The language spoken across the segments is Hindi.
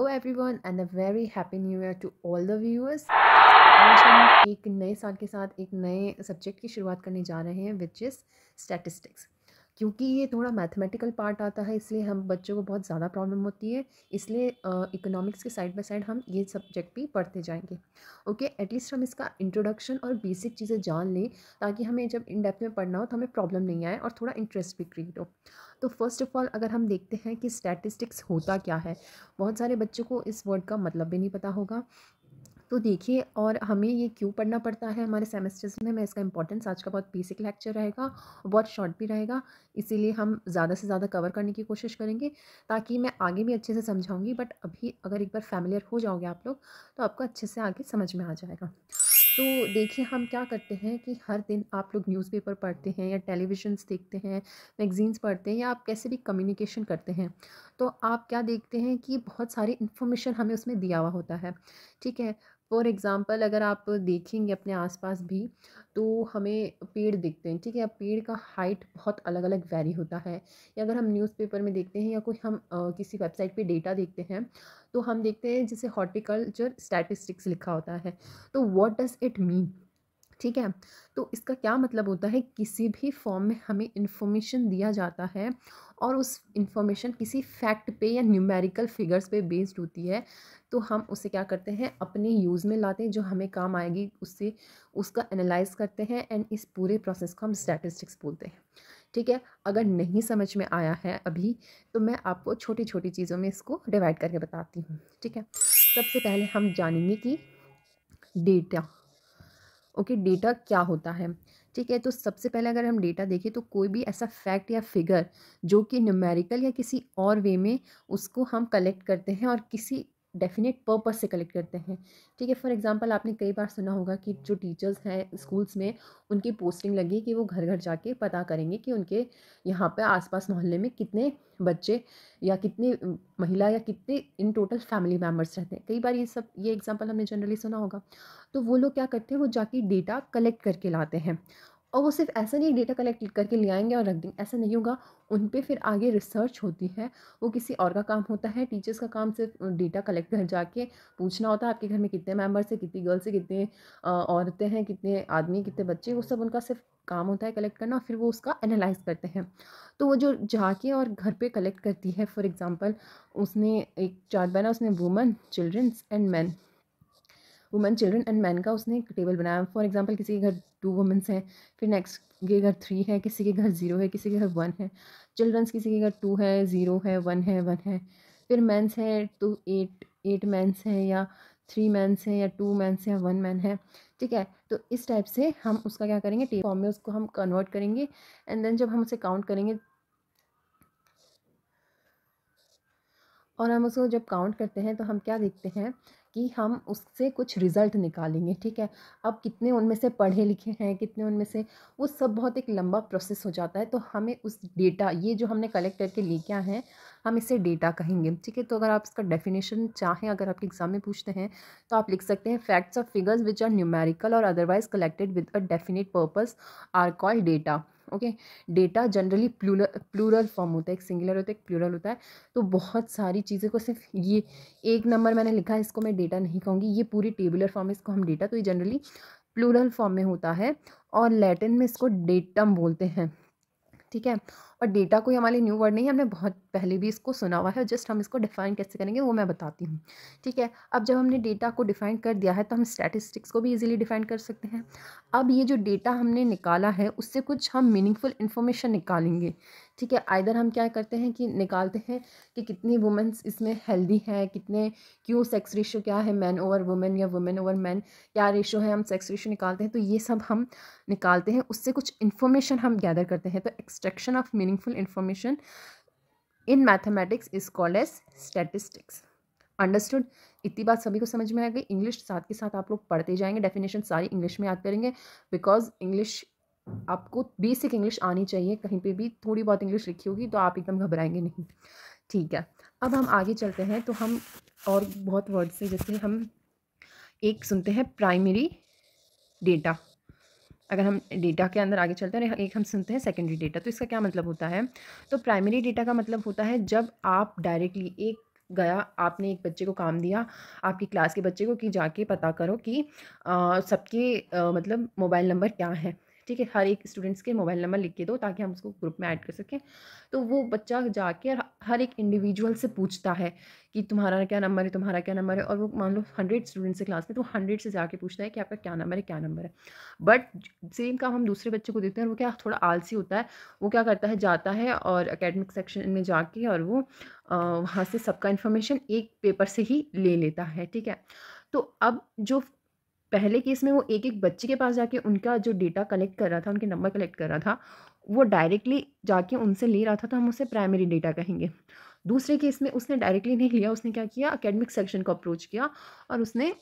everyone and a very happy new year to all the viewers। आज हम एक नए साल के साथ एक नए सब्जेक्ट की शुरुआत करने जा रहे हैं विच इज़ स्टैटिस्टिक्स। क्योंकि ये थोड़ा मैथमेटिकल पार्ट आता है इसलिए हम बच्चों को बहुत ज़्यादा प्रॉब्लम होती है, इसलिए इकोनॉमिक्स के साइड बाय साइड हम ये सब्जेक्ट भी पढ़ते जाएंगे। ओके, एटलीस्ट हम इसका इंट्रोडक्शन और बेसिक चीज़ें जान लें ताकि हमें जब इन डेप्थ में पढ़ना हो तो हमें प्रॉब्लम नहीं आए और थोड़ा इंटरेस्ट भी क्रिएट हो। तो फर्स्ट ऑफ ऑल अगर हम देखते हैं कि स्टैटिस्टिक्स होता क्या है, बहुत सारे बच्चों को इस वर्ड का मतलब भी नहीं पता होगा। तो देखिए, और हमें ये क्यों पढ़ना पड़ता है हमारे सेमेस्टर्स में, मैं इसका इंपॉर्टेंस, आज का बहुत बेसिक लेक्चर रहेगा और बहुत शॉर्ट भी रहेगा, इसीलिए हम ज़्यादा से ज़्यादा कवर करने की कोशिश करेंगे ताकि मैं आगे भी अच्छे से समझाऊंगी। बट अभी अगर एक बार फैमिलियर हो जाओगे आप लोग तो आपको अच्छे से आगे समझ में आ जाएगा। तो देखिए, हम क्या करते हैं कि हर दिन आप लोग न्यूज़पेपर पढ़ते हैं या टेलीविज़न्स देखते हैं, मैगज़ीन्स पढ़ते हैं या आप कैसे भी कम्युनिकेशन करते हैं, तो आप क्या देखते हैं कि बहुत सारी इन्फॉर्मेशन हमें उसमें दिया हुआ होता है। ठीक है, फॉर एग्ज़ाम्पल अगर आप देखेंगे अपने आसपास भी तो हमें पेड़ दिखते हैं। ठीक है, अब पेड़ का हाइट बहुत अलग अलग वेरी होता है, या अगर हम न्यूज़पेपर में देखते हैं या कोई हम किसी वेबसाइट पे डेटा देखते हैं तो हम देखते हैं जैसे हॉर्टिकल्चर स्टैटिस्टिक्स लिखा होता है। तो व्हाट डज़ इट मीन? ठीक है, तो इसका क्या मतलब होता है, किसी भी फॉर्म में हमें इन्फॉर्मेशन दिया जाता है और उस इन्फॉर्मेशन किसी फैक्ट पे या न्यूमेरिकल फिगर्स पे बेस्ड होती है, तो हम उसे क्या करते हैं अपने यूज़ में लाते हैं, जो हमें काम आएगी उससे उसका एनालाइज करते हैं एंड इस पूरे प्रोसेस को हम स्टैटिस्टिक्स बोलते हैं। ठीक है, अगर नहीं समझ में आया है अभी तो मैं आपको छोटी छोटी चीज़ों में इसको डिवाइड करके बताती हूँ। ठीक है, सबसे पहले हम जानेंगे कि डेटा, ओके, डेटा क्या होता है। ठीक है, तो सबसे पहले अगर हम डेटा देखें तो कोई भी ऐसा फैक्ट या फिगर जो कि न्यूमेरिकल या किसी और वे में उसको हम कलेक्ट करते हैं और किसी डेफिनेट पर्पस से कलेक्ट करते हैं। ठीक है, फॉर एग्जांपल आपने कई बार सुना होगा कि जो टीचर्स हैं स्कूल्स में उनकी पोस्टिंग लगी कि वो घर घर जाके पता करेंगे कि उनके यहाँ पे आसपास मोहल्ले में कितने बच्चे या कितनी महिला या कितने इन टोटल फैमिली मेम्बर्स रहते हैं। कई बार ये एग्जांपल हमने जनरली सुना होगा। तो वो लोग क्या करते हैं, वो जाके डेटा कलेक्ट करके लाते हैं और वो सिर्फ ऐसा नहीं डेटा कलेक्ट करके ले आएंगे और रख देंगे, ऐसा नहीं होगा। उन पे फिर आगे रिसर्च होती है, वो किसी और का काम होता है। टीचर्स का काम सिर्फ डेटा कलेक्ट कर जाके पूछना होता है आपके घर में कितने मेंबर्स हैं, कितनी गर्ल्स हैं, कितने औरतें हैं, कितने आदमी, कितने बच्चे, वो सब उनका सिर्फ काम होता है कलेक्ट करना, फिर वो उसका एनालाइज करते हैं। तो वो जो जाके और घर पे कलेक्ट करती है, फॉर एग्जांपल उसने एक चार्ट बना, उसने woman, children's and man, women, children and man का उसने एक टेबल बनाया। फॉर एग्जांपल किसी के घर 2 वुमेंस हैं, फिर नेक्स्ट के घर 3 है, किसी के घर 0 है, किसी के घर 1 है। चिल्ड्रंस किसी के घर 2 है, 0 है, 1 है, 1 है। फिर मेंस है तो 8 मेंस हैं या 3 मेंस हैं या 2 मेंस हैं या 1 मैन है। ठीक है, तो इस टाइप से हम उसका क्या करेंगे, टेबल फॉर्म में उसको हम कन्वर्ट करेंगे एंड देन जब हम उसे काउंट करेंगे और हम उसको जब काउंट करते हैं तो हम क्या देखते हैं कि हम उससे कुछ रिज़ल्ट निकालेंगे। ठीक है, अब कितने उनमें से पढ़े लिखे हैं, कितने उनमें से, वो सब बहुत एक लंबा प्रोसेस हो जाता है। तो हमें उस डेटा, ये जो हमने कलेक्ट करके लेके आए हैं, हम इसे डेटा कहेंगे। ठीक है, तो अगर आप इसका डेफिनेशन चाहें, अगर आपके एग्जाम में पूछते हैं तो आप लिख सकते हैं facts of figures which are numerical और otherwise collected with a definite purpose are called data. Okay, data generally plural form होता है, एक सिंगुलर होता है, एक प्लूरल होता है। तो बहुत सारी चीज़ें को सिर्फ ये एक नंबर मैंने लिखा है, इसको मैं डेटा नहीं कहूँगी, ये पूरी टेबुलर फॉर्म है, इसको हम डेटा, तो ये जनरली प्लूरल फॉर्म में होता है और लैटिन में इसको डेटम बोलते हैं। ठीक है, और डेटा कोई हमारे लिए न्यू वर्ड नहीं है, हमने बहुत पहले भी इसको सुना हुआ है, जस्ट हम इसको डिफाइन कैसे करेंगे वो मैं बताती हूँ। ठीक है, अब जब हमने डेटा को डिफाइन कर दिया है तो हम स्टैटिस्टिक्स को भी इजीली डिफाइन कर सकते हैं। अब ये जो डेटा हमने निकाला है उससे कुछ हम मीनिंगफुल इन्फॉर्मेशन निकालेंगे। ठीक है, आइदर हम क्या करते हैं कि निकालते हैं कि कितनी वुमेंस इसमें हेल्दी है, कितने, क्यों सेक्स रेशो क्या है, मैन ओवर वुमेन या वुमेन ओवर मैन क्या रेशो है, हम सेक्स रेशो निकालते हैं। तो ये सब हम निकालते हैं, उससे कुछ इन्फॉर्मेशन हम गैदर करते हैं। तो extraction of meaningful information in mathematics is called as statistics. Understood? इतनी बात सभी को समझ में आ गई। इंग्लिश साथ के साथ आप लोग पढ़ते जाएंगे, डेफिनेशन सारी इंग्लिश में याद करेंगे, बिकॉज इंग्लिश आपको बेसिक इंग्लिश आनी चाहिए। कहीं पे भी थोड़ी बहुत इंग्लिश लिखी होगी तो आप एकदम घबराएंगे नहीं। ठीक है, अब हम आगे चलते हैं तो हम और बहुत वर्ड से, जैसे हम एक सुनते हैं प्राइमरी डेटा। अगर हम डेटा के अंदर आगे चलते हैं, एक हम सुनते हैं सेकेंडरी डेटा। तो इसका क्या मतलब होता है, तो प्राइमरी डेटा का मतलब होता है जब आप डायरेक्टली एक गया, आपने एक बच्चे को काम दिया, आपकी क्लास के बच्चे को, कि जाके पता करो कि सबके मतलब मोबाइल नंबर क्या है, ठीक है, हर एक स्टूडेंट्स के मोबाइल नंबर लिख के दो ताकि हम उसको ग्रुप में ऐड कर सकें। तो वो बच्चा जाके हर एक इंडिविजुअल से पूछता है कि तुम्हारा क्या नंबर है, तुम्हारा क्या नंबर है, और वो मान लो 100 स्टूडेंट्स है क्लास में, तो 100 से जाके पूछता है कि आपका क्या नंबर है, क्या नंबर है। बट सेम काम हम दूसरे बच्चे को देते हैं, और वो क्या थोड़ा आलसी होता है, वो क्या करता है, जाता है और एकेडमिक सेक्शन में जाके और वो वहाँ से सबका इन्फॉर्मेशन एक पेपर से ही ले लेता है, ठीक है। तो अब जो पहले केस में वो एक एक बच्चे के पास जाके उनका जो डेटा कलेक्ट कर रहा था, उनके नंबर कलेक्ट कर रहा था, वो डायरेक्टली जाके उनसे ले रहा था, तो हम उसे प्राइमरी डेटा कहेंगे। दूसरे केस में उसने डायरेक्टली नहीं लिया, उसने क्या किया, एकेडमिक सेक्शन को अप्रोच किया और उसने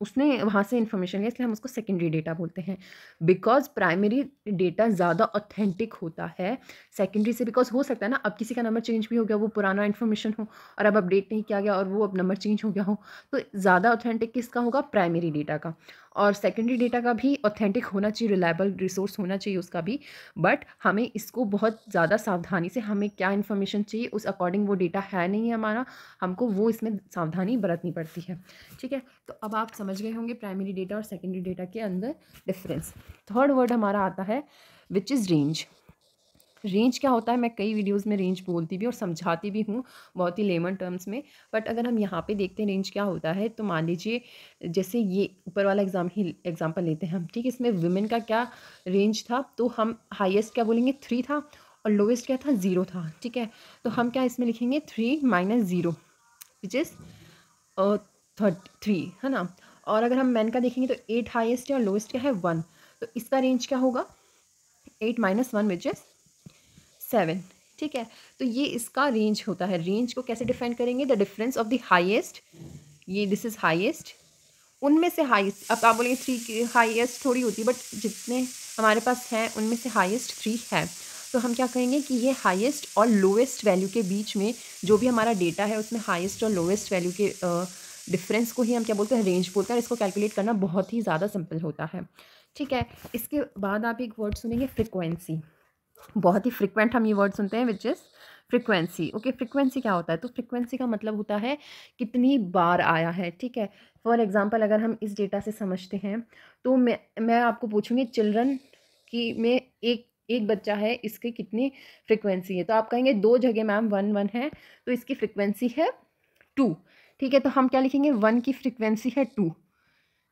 उसने वहाँ से इन्फॉर्मेशन लिया, इसलिए हम उसको सेकेंडरी डेटा बोलते हैं। बिकॉज प्राइमरी डेटा ज़्यादा ऑथेंटिक होता है सेकेंडरी से, बिकॉज हो सकता है ना अब किसी का नंबर चेंज भी हो गया, वो पुराना इन्फॉर्मेशन हो और अब अपडेट नहीं किया गया और वो अब नंबर चेंज हो गया हो, तो ज़्यादा ऑथेंटिक किसका होगा, प्राइमरी डेटा का। और सेकेंडरी डेटा का भी ऑथेंटिक होना चाहिए, रिलायबल रिसोर्स होना चाहिए उसका भी, बट हमें इसको बहुत ज़्यादा सावधानी से, हमें क्या इन्फॉर्मेशन चाहिए उस अकॉर्डिंग वो डेटा है नहीं है हमारा, हमको वो इसमें सावधानी बरतनी पड़ती है, ठीक है। तो अब आप समझ गए होंगे प्राइमरी डेटा और सेकेंडरी डेटा के अंदर डिफरेंस। थर्ड वर्ड हमारा आता है विच इज़ रेंज। रेंज क्या होता है, मैं कई वीडियोस में रेंज बोलती भी और समझाती भी हूँ बहुत ही लेमन टर्म्स में, बट अगर हम यहाँ पे देखते हैं रेंज क्या होता है, तो मान लीजिए जैसे ये ऊपर वाला एग्जाम्पल लेते हैं हम, ठीक है। इसमें वुमेन का क्या रेंज था, तो हम हाईएस्ट क्या बोलेंगे, 3 था, और लोवेस्ट क्या था, 0 था, ठीक है। तो हम क्या इसमें लिखेंगे, 3 - 0 विच इज़ 3, है ना। और अगर हम मैन का देखेंगे तो 8 हाईएस्ट है और लोवेस्ट क्या है, 1, तो इसका रेंज क्या होगा, 8 - 1 विच इज़ 7, ठीक है। तो ये इसका रेंज होता है। रेंज को कैसे डिफाइन करेंगे, the difference of the highest, ये दिस इज़ हाईएस्ट, उनमें से हाईएस्ट, अब आप बोलेंगे 3 की हाईएस्ट थोड़ी होती है, बट जितने हमारे पास हैं उनमें से हाईएस्ट 3 है, तो हम क्या कहेंगे कि ये हाईएस्ट और लोवेस्ट वैल्यू के बीच में जो भी हमारा डेटा है उसमें हाईएस्ट और लोवेस्ट वैल्यू के डिफरेंस को ही हम क्या बोलते हैं, रेंज बोलते हैं। इसको कैलकुलेट करना बहुत ही ज़्यादा सिंपल होता है, ठीक है। इसके बाद आप एक वर्ड सुनेंगे, फ्रिक्वेंसी। बहुत ही फ्रिक्वेंट हम ये वर्ड सुनते हैं, which is frequency. Okay, frequency क्या होता है, तो फ्रिक्वेंसी का मतलब होता है कितनी बार आया है, ठीक है। फॉर एग्जांपल अगर हम इस डेटा से समझते हैं, तो मैं आपको पूछूंगी चिल्ड्रन की में एक एक बच्चा है, इसकी कितनी फ्रिक्वेंसी है, तो आप कहेंगे 2 जगह मैम 1 1 है, तो इसकी फ्रिक्वेंसी है 2, ठीक है। तो हम क्या लिखेंगे, 1 की फ्रिक्वेंसी है 2,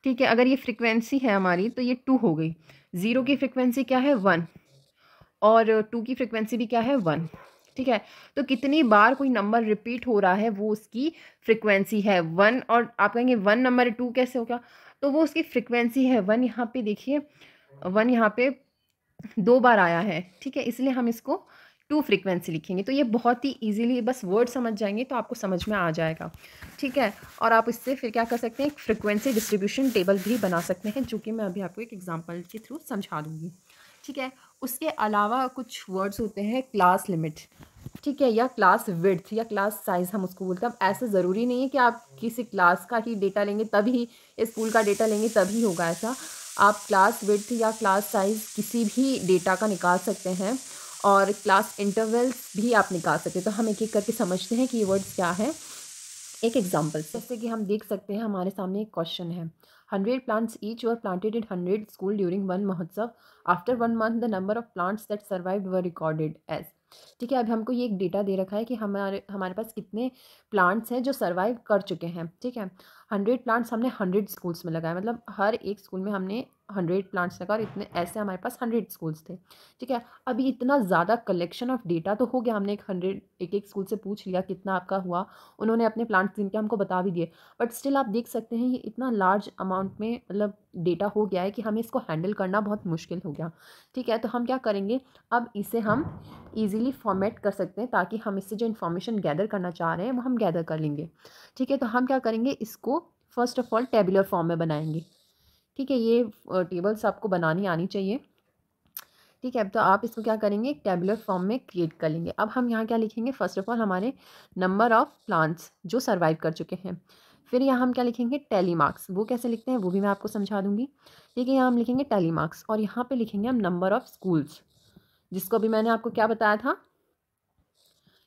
ठीक है। अगर ये फ्रिक्वेंसी है हमारी तो ये 2 हो गई। 0 की फ्रिक्वेंसी क्या है, 1, और 2 की फ्रिक्वेंसी भी क्या है, 1, ठीक है। तो कितनी बार कोई नंबर रिपीट हो रहा है वो उसकी फ्रिक्वेंसी है 1, और आप कहेंगे 1 नंबर 2 कैसे हो गया, तो वो उसकी फ्रिक्वेंसी है 1। यहाँ पे देखिए 1 यहाँ पे 2 बार आया है, ठीक है, इसलिए हम इसको 2 फ्रिक्वेंसी लिखेंगे। तो ये बहुत ही इजीली बस वर्ड समझ जाएंगे तो आपको समझ में आ जाएगा, ठीक है। और आप इससे फिर क्या कर सकते हैं, एक फ्रिक्वेंसी डिस्ट्रीब्यूशन टेबल भी बना सकते हैं, जो कि मैं अभी आपको एक एग्जांपल के थ्रू समझा दूंगी, ठीक है। उसके अलावा कुछ वर्ड्स होते हैं, क्लास लिमिट, ठीक है, या क्लास विड्थ या क्लास साइज़ हम उसको बोलते हैं। अब ऐसा ज़रूरी नहीं है कि आप किसी क्लास का ही डेटा लेंगे तभी, स्कूल का डेटा लेंगे तभी होगा ऐसा। आप क्लास विड्थ या क्लास साइज़ किसी भी डेटा का निकाल सकते हैं, और क्लास इंटरवल्स भी आप निकाल सकते हैं। तो हम एक एक करके समझते हैं कि ये वर्ड्स क्या है, एक एग्जाम्पल से। जैसे कि हम देख सकते हैं हमारे सामने एक क्वेश्चन है, 100 plants each were planted in 100 school during one mahotsav. After 1 month, the number of plants that survived were recorded as, ठीक है। अब हमको ये एक डेटा दे रखा है कि हमारे हमारे पास कितने प्लांट्स हैं जो सर्वाइव कर चुके हैं, ठीक है। 100 प्लांट्स हमने 100 स्कूल्स में लगाए, मतलब हर एक स्कूल में हमने 100 प्लांट्स लगा, और इतने ऐसे हमारे पास 100 स्कूल्स थे, ठीक है। अभी इतना ज़्यादा कलेक्शन ऑफ डेटा तो हो गया, हमने एक एक स्कूल से पूछ लिया कितना आपका हुआ, उन्होंने अपने प्लांट्स गिन के हमको बता भी दिए, बट स्टिल आप देख सकते हैं ये इतना लार्ज अमाउंट में मतलब डेटा हो गया है कि हमें इसको हैंडल करना बहुत मुश्किल हो गया, ठीक है। तो हम क्या करेंगे, अब इसे हम ईजिली फॉर्मेट कर सकते हैं ताकि हम इससे जो इन्फॉर्मेशन गैदर करना चाह रहे हैं वो हम गैदर कर लेंगे, ठीक है। तो हम क्या करेंगे, इसको first of all tabular form में बनाएंगे, ठीक है। ये टेबल्स आपको बनानी आनी चाहिए, ठीक है। तो आप इसको क्या करेंगे, टेबुलर फॉर्म में क्रिएट कर लेंगे। अब हम यहाँ क्या लिखेंगे, फर्स्ट ऑफ ऑल हमारे नंबर ऑफ़ प्लांट्स जो सर्वाइव कर चुके हैं। फिर यहाँ हम क्या लिखेंगे, टैली मार्क्स, वो कैसे लिखते हैं वो भी मैं आपको समझा दूँगी, ठीक है। यहाँ हम लिखेंगे टैली मार्क्स, और यहाँ पे लिखेंगे हम नंबर ऑफ़ स्कूल्स, जिसको अभी मैंने आपको क्या बताया था,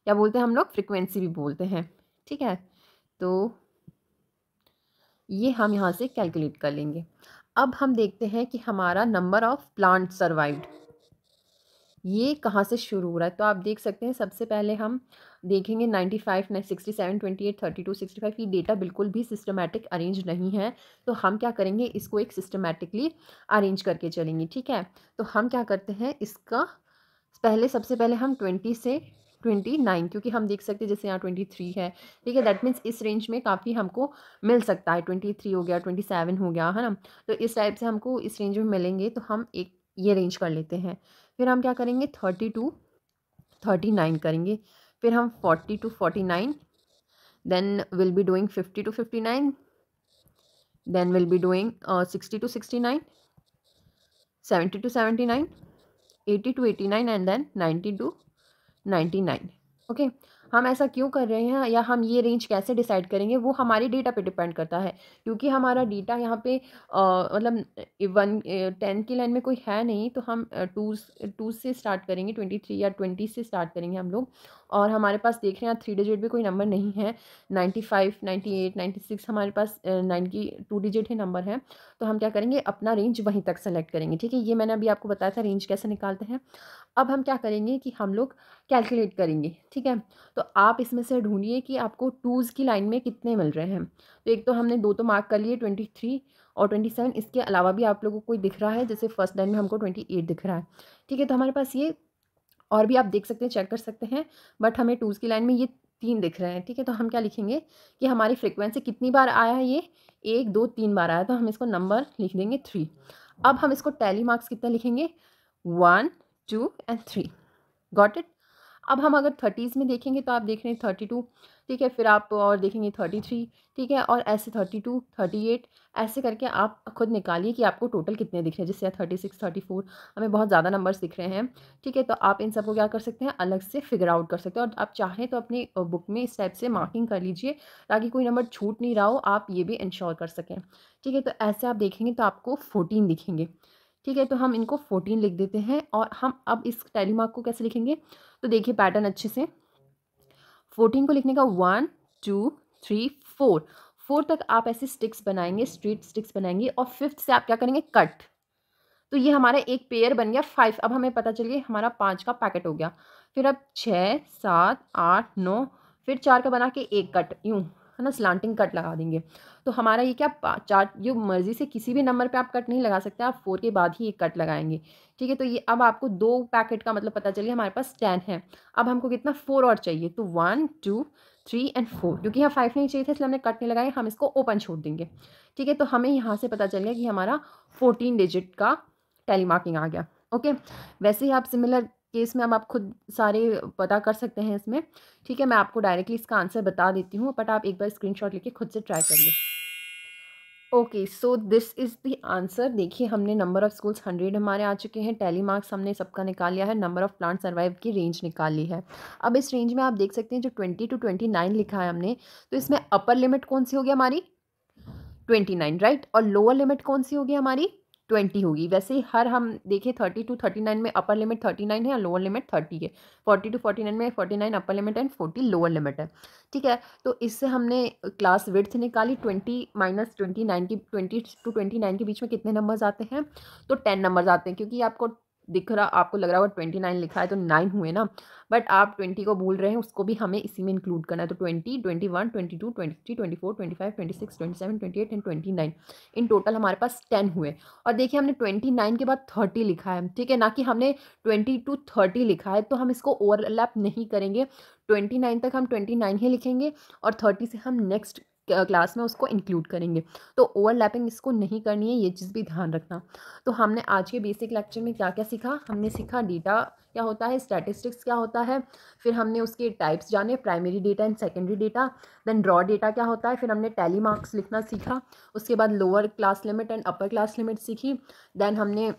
क्या बोलते हैं हम लोग, फ्रिक्वेंसी भी बोलते हैं, ठीक है। तो ये हम यहाँ से कैलकुलेट कर लेंगे। अब हम देखते हैं कि हमारा नंबर ऑफ प्लांट सर्वाइव्ड ये कहाँ से शुरू हो रहा है। तो आप देख सकते हैं सबसे पहले हम देखेंगे 95, 67, 28, 32, 65, ये डेटा बिल्कुल भी सिस्टमेटिक अरेंज नहीं है। तो हम क्या करेंगे, इसको एक सिस्टमेटिकली अरेंज करके चलेंगे, ठीक है। तो हम क्या करते हैं, इसका सबसे पहले हम 20 से 29, क्योंकि हम देख सकते हैं जैसे यहाँ 23 है, ठीक है। दैट मीन्स इस रेंज में काफ़ी हमको मिल सकता है, 23 हो गया, 27 हो गया, है ना। तो इस टाइप से हमको इस रेंज में मिलेंगे, तो हम एक ये रेंज कर लेते हैं। फिर हम क्या करेंगे, 30 to 39 करेंगे। फिर हम 40 to 49, then will be doing 50 to 59, then will be doing 60 to 69, 70 to 79, 80 to 89 and then 90 to 99। ओके, हम ऐसा क्यों कर रहे हैं या हम ये रेंज कैसे डिसाइड करेंगे, वो हमारे डेटा पे डिपेंड करता है। क्योंकि हमारा डेटा यहाँ पे मतलब 10 की लाइन में कोई है नहीं, तो हम टू से स्टार्ट करेंगे, 23 या 20 से स्टार्ट करेंगे हम लोग। और हमारे पास देख रहे हैं 3 डिजिट भी कोई नंबर नहीं है, 95, 98, 96 हमारे पास 9 की 2 डिजिट ही नंबर है। तो हम क्या करेंगे, अपना रेंज वहीं तक सेलेक्ट करेंगे, ठीक है। ये मैंने अभी आपको बताया था रेंज कैसे निकालते हैं। अब हम क्या करेंगे कि हम लोग कैलकुलेट करेंगे, ठीक है। तो आप इसमें से ढूंढिए कि आपको टूज़ की लाइन में कितने मिल रहे हैं। तो एक तो हमने 2 तो मार्क कर लिए, 23 और 27। इसके अलावा भी आप लोगों को कोई दिख रहा है, जैसे फर्स्ट लाइन में हमको 28 दिख रहा है, ठीक है। तो हमारे पास ये और भी आप देख सकते हैं, चेक कर सकते हैं, बट हमें टूज़ की लाइन में ये 3 दिख रहे हैं, ठीक है। तो हम क्या लिखेंगे कि हमारी फ्रिक्वेंसी कितनी बार आया है, ये 1, 2, 3 बार आया, तो हम इसको नंबर लिख देंगे 3। अब हम इसको टैली मार्क्स कितना लिखेंगे, 1, 2 एंड 3। Got it. अब हम अगर 30s में देखेंगे तो आप देख रहे हैं 32, ठीक है। फिर आप और देखेंगे 33, ठीक है। और ऐसे 32, 38 ऐसे करके आप खुद निकालिए कि आपको टोटल कितने दिख रहे हैं। जैसे 36, 34 हमें बहुत ज़्यादा नंबर्स दिख रहे हैं, ठीक है। तो आप इन सबको क्या कर सकते हैं, अलग से फिगर आउट कर सकते हैं। और आप चाहें तो अपनी बुक में इस टाइप से मार्किंग कर लीजिए, ताकि कोई नंबर छूट नहीं रहा हो, आप ये भी इंश्योर कर सकें, ठीक है। तो ऐसे आप देखेंगे तो आपको 14 दिखेंगे, ठीक है। तो हम इनको 14 लिख देते हैं। और हम अब इस टैली मार्क को कैसे लिखेंगे, तो देखिए पैटर्न अच्छे से। 14 को लिखने का 1, 2, 3, 4, 4 तक आप ऐसे स्टिक्स बनाएंगे, स्ट्रेट स्टिक्स बनाएंगे। और 5th से आप क्या करेंगे, कट। तो ये हमारा एक पेयर बन गया 5। अब हमें पता चल गया हमारा 5 का पैकेट हो गया। फिर अब 6, 7, 8, 9, फिर 4 का बना के एक कट, यूँ है ना, स्लांटिंग कट लगा देंगे। तो हमारा ये क्या, 4 जो मर्जी से किसी भी नंबर पे आप कट नहीं लगा सकते, आप 4 के बाद ही एक कट लगाएंगे, ठीक है। तो ये अब आपको 2 पैकेट का मतलब पता चलिए, हमारे पास 10 है। अब हमको कितना, 4 और चाहिए। तो 1, 2, 3 एंड 4, क्योंकि यहाँ 5 नहीं चाहिए था इसलिए हमने कट नहीं लगाए, हम इसको ओपन छोड़ देंगे, ठीक है। तो हमें यहाँ से पता चल गया कि हमारा 14 डिजिट का टैली मार्किंग आ गया। ओके, वैसे ही आप सिमिलर केस में अब आप खुद सारे पता कर सकते हैं इसमें, ठीक है। मैं आपको डायरेक्टली इसका आंसर बता देती हूँ, बट आप एक बार स्क्रीनशॉट लेके खुद से ट्राई करिए। Okay, so this is the answer. देखिए हमने नंबर ऑफ़ स्कूल्स 100 हमारे आ चुके हैं, टैली मार्क्स हमने सबका निकाल लिया है, नंबर ऑफ़ प्लांट सर्वाइव की रेंज निकाल ली है। अब इस रेंज में आप देख सकते हैं जो 20 to 29 लिखा है हमने, तो इसमें अपर लिमिट कौन सी होगी हमारी, 29, राइट। और लोअर लिमिट कौन सी होगी हमारी, 20 होगी। वैसे ही हर हम देखें 30 to 39 में अपर लिमिट 39 है और लोअर लिमिट 30 है। 40 to 49 में 49 upper limit and 40 lower limit है, ठीक है। तो इससे हमने क्लास विड्थ निकाली, 20 माइनस 29 की, 20 to 29 के बीच में कितने नंबर्स आते हैं, तो 10 नंबर्स आते हैं। क्योंकि आपको दिख रहा, आपको लग रहा होगा 29 लिखा है तो 9 हुए ना, बट आप 20 को भूल रहे हैं, उसको भी हमें इसी में इंक्लूड करना है। तो 20, 21, 22, 23, 24, 25, 26, 27, 28 एंड 29, इन टोटल हमारे पास 10 हुए। और देखिए हमने 29 के बाद 30 लिखा है, ठीक है, ना कि हमने 20 to 30 लिखा है। तो हम इसको ओवरलैप नहीं करेंगे, 29 तक हम 29 ही लिखेंगे और 30 से हम नेक्स्ट क्लास में उसको इंक्लूड करेंगे। तो ओवरलैपिंग इसको नहीं करनी है, ये चीज़ भी ध्यान रखना। तो हमने आज के बेसिक लेक्चर में क्या क्या सीखा, हमने सीखा डेटा क्या होता है, स्टैटिस्टिक्स क्या होता है, फिर हमने उसके टाइप्स जाने, primary data and secondary data, then raw data क्या होता है, फिर हमने टैली मार्क्स लिखना सीखा, उसके बाद lower class limit and upper class limit सीखी, देन हमने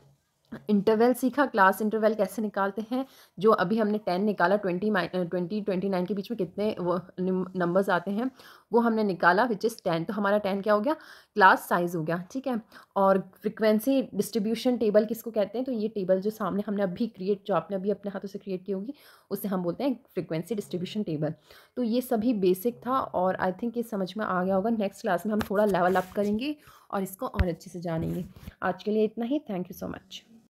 इंटरवल सीखा, क्लास इंटरवल कैसे निकालते हैं, जो अभी हमने 10 निकाला, 20, 29 के बीच में कितने वो नंबर्स आते हैं वो हमने निकाला विच इज़ 10। तो हमारा 10 क्या हो गया, क्लास साइज़ हो गया, ठीक है। और फ्रीक्वेंसी डिस्ट्रीब्यूशन टेबल किसको कहते हैं, तो ये टेबल जो सामने हमने अभी क्रिएट, जो आपने अभी अपने हाथों से क्रिएट की होगी, उसे हम बोलते हैं फ्रीक्वेंसी डिस्ट्रीब्यूशन टेबल। तो ये सभी बेसिक था और आई थिंक ये समझ में आ गया होगा। नेक्स्ट क्लास में हम थोड़ा लेवल अप करेंगे और इसको और अच्छे से जानेंगे। आज के लिए इतना ही। Thank you so much.